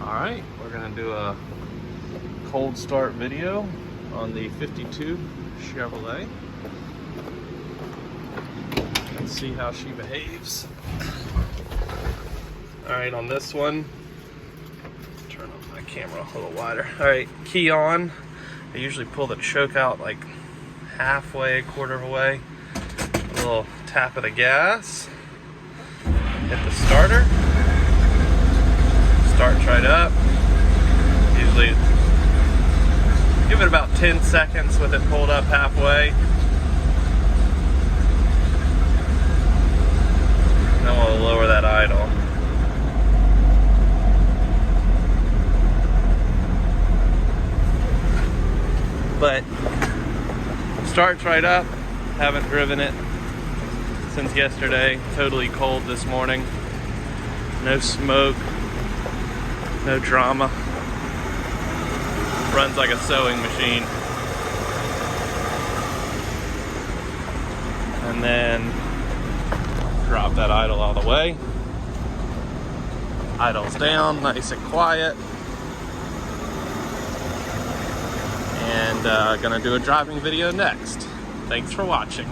Alright, we're going to do a cold start video on the 52 Chevrolet and see how she behaves. Alright, on this one, turn on my camera a little wider. Alright, key on. I usually pull the choke out like halfway, quarter of a way. A little tap of the gas. Hit the starter. Starts right up. Usually give it about 10 seconds with it pulled up halfway. Then we'll lower that idle. But starts right up. Haven't driven it since yesterday. Totally cold this morning. No smoke. No drama. Runs like a sewing machine. And then drop that idle all the way. Idle's down, nice and quiet. And gonna do a driving video next. Thanks for watching.